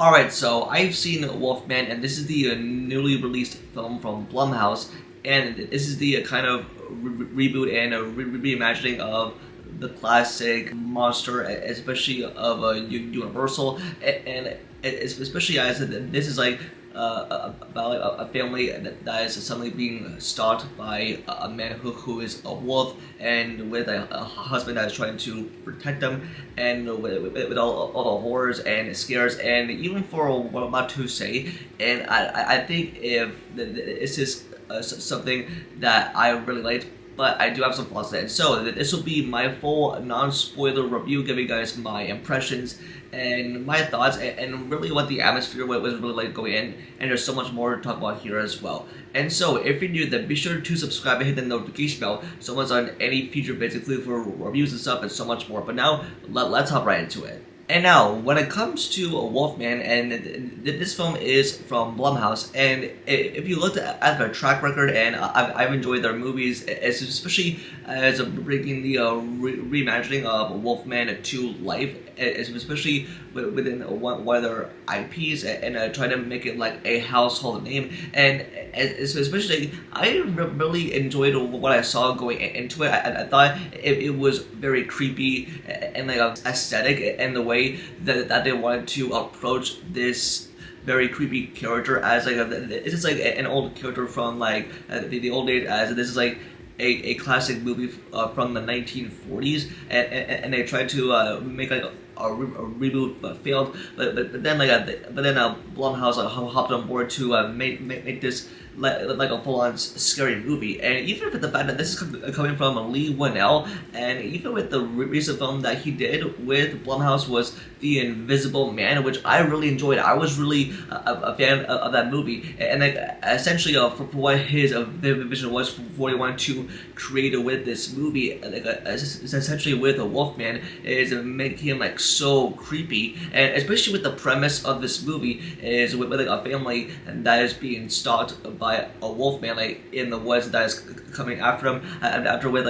Alright, so I've seen Wolfman, and this is the newly released film from Blumhouse, and this is the kind of reboot and reimagining of the classic monster, especially of Universal, and especially as this is like about like a family that is suddenly being stalked by a man who is a wolf, and with a husband that is trying to protect them, and with all the horrors and scares, and even for what I'm about to say, and I think if this is something that I really liked, but I do have some flaws in it. So this will be my full non-spoiler review, giving you guys my impressions and my thoughts, and really what the atmosphere was really like going in. And there's so much more to talk about here as well. And so if you're new, then be sure to subscribe and hit the notification bell so once on any future vids, including for reviews and stuff and so much more. But now let's hop right into it. And now, when it comes to Wolfman, and this film is from Blumhouse, and if you looked at their track record, and I've enjoyed their movies, especially as bringing the reimagining of Wolfman to life, especially within one of their IPs, and try to make it like a household name, and especially I really enjoyed what I saw going into it. I thought it was very creepy and like aesthetic, and the way that they wanted to approach this very creepy character as like it's just like an old character from like the old days, as this is like a classic movie from the 1940s, and they tried to make like a reboot, but failed. But then Blumhouse hopped on board to make this like a full-on scary movie. And even with the fact that this is coming from Leigh Whannell, and even with the recent film that he did with Blumhouse was The Invisible Man, which I really enjoyed. I was really a fan of that movie, and like essentially for what his vision was for what he wanted to create with this movie, like essentially with a Wolfman, is make him like so creepy, and especially with the premise of this movie is with like a family that is being stalked by a wolfman like in the woods that is coming after them, and after with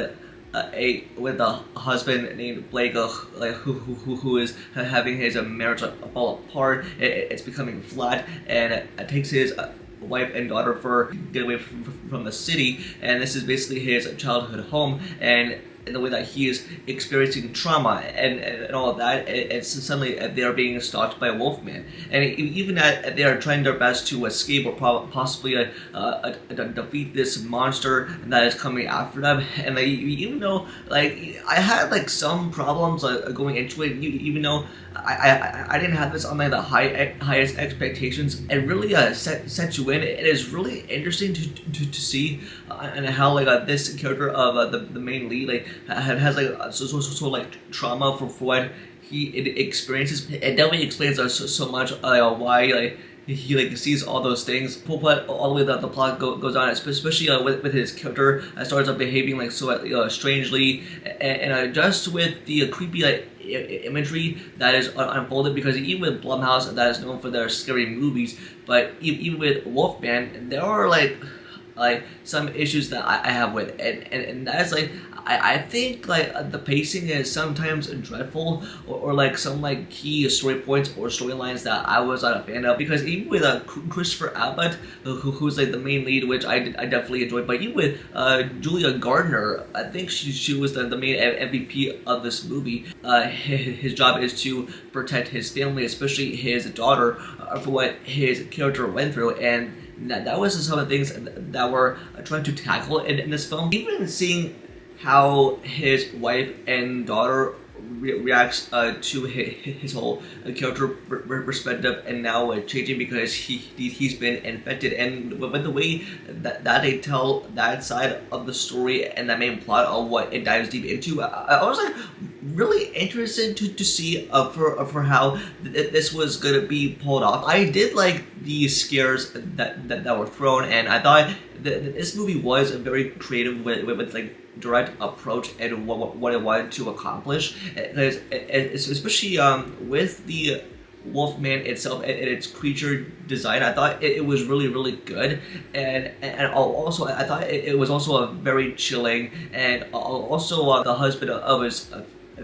like with a husband named Blake, who is having his marriage fall apart. It's becoming flat, and it takes his wife and daughter for get away from the city, and this is basically his childhood home, and in the way that he is experiencing trauma and all of that, it's suddenly they are being stalked by a wolfman, and even that they are trying their best to escape or possibly defeat this monster that is coming after them. And like, even though like I had like some problems going into it, even though I didn't have this on like the highest expectations, it really set you in. It is really interesting to see and how like this character of the main lead like has like so like trauma for what he experiences. It definitely explains so much why like he like sees all those things, but all the way that the plot goes on, especially with his character starts up behaving like so strangely, and just with the creepy like imagery that is unfolded, because even with Blumhouse that is known for their scary movies, but even with Wolfman there are like some issues that I have with it, and that's like I think like the pacing is sometimes dreadful, or like some like key story points or storylines that I was not a fan of, because even with Christopher Abbott, who's like the main lead, which I definitely enjoyed, but even with Juila Garner, I think she was the main MVP of this movie. His job is to protect his family, especially his daughter, for what his character went through, and that was some of the things that were trying to tackle in this film. Even seeing how his wife and daughter reacts to his whole character perspective, and now changing because he's been infected, and with the way that they tell that side of the story and that main plot of what it dives deep into, I was like really interested to see for how this was gonna be pulled off. I did like the scares that were thrown, and I thought that this movie was very creative with like direct approach and what it wanted to accomplish, because especially with the Wolfman itself and its creature design, I thought it was really good, and also I thought it was also a very chilling, and also the husband of his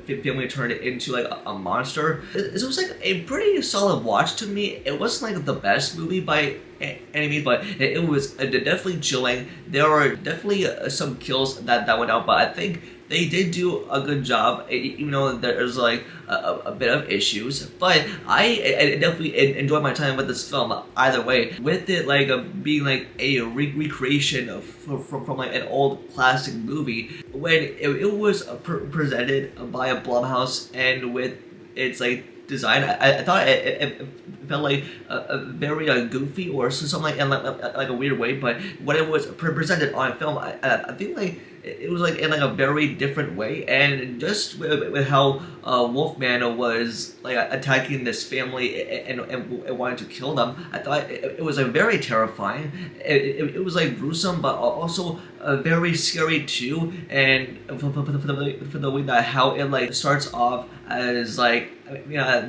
family turned into like a monster. This was like a pretty solid watch to me. It wasn't like the best movie by any means, but it was definitely chilling. There were definitely some kills that went out, but I think they did do a good job, even though there's like a bit of issues. But I definitely enjoyed my time with this film either way. With it like being like a recreation from like an old classic movie, when it was presented by a Blumhouse and with its like design, I thought it felt like a very goofy or something like in like a weird way. But when it was presented on film, I think like it was like in like a very different way, and just with how Wolfman was like attacking this family and wanted to kill them, I thought it was like very terrifying. It was like gruesome, but also very scary too. And for the way that how it like starts off as like,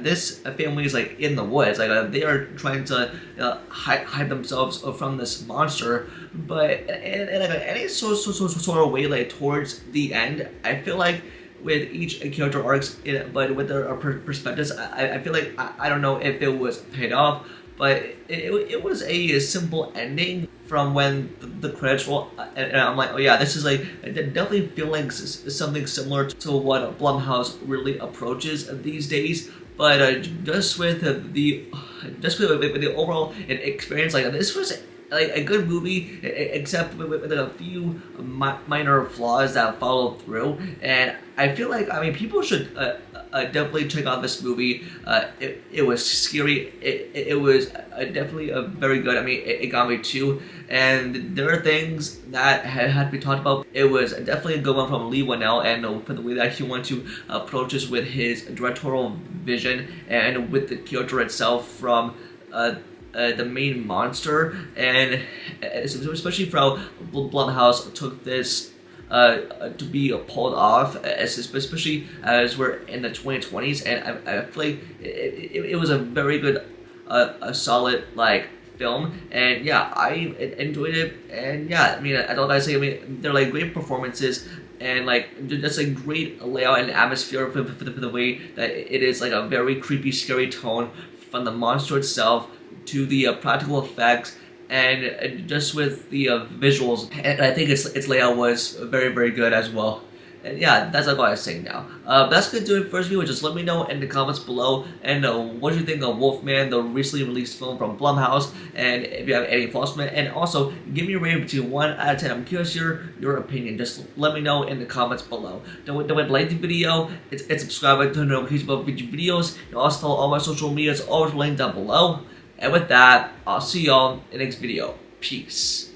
this family is like in the woods, like they are trying to hide themselves from this monster, but in like any sort of way, like towards the end, I feel like with each character arcs, but with their perspectives, I feel like I don't know if it was paid off, but it was a simple ending from when the credits roll, and I'm like, oh yeah, this is like, I definitely feel like something similar to what Blumhouse really approaches these days. But just with the overall experience, like this was like a good movie, except with a few minor flaws that followed through. And I feel like, people should definitely check out this movie. It was scary. It was definitely very good. It got me too. And there are things that had to be talked about. It was definitely a good one from Leigh Whannell, and for the way that he wanted to approach this with his directorial vision and with the character itself from the main monster, and especially for how Blumhouse took this to be pulled off, especially as we're in the 2020s, and I feel like it was a very good, a solid like film, and yeah, I enjoyed it, and yeah, I don't gotta say, they're like great performances, and like just a great layout and atmosphere for the way that it is like a very creepy, scary tone from the monster itself to the practical effects, and just with the visuals, and I think its layout was very, very good as well. And yeah, that's all I was saying now. That's gonna do it for this video. Just let me know in the comments below, and what you think of Wolfman, the recently released film from Blumhouse, and if you have any thoughts on it, and also give me a rating between 1 out of 10. I'm curious your opinion. Just let me know in the comments below. Don't forget to like the video, and subscribe, and turn notifications about future videos, and also follow all my social medias, always linked down below. And with that, I'll see y'all in the next video. Peace.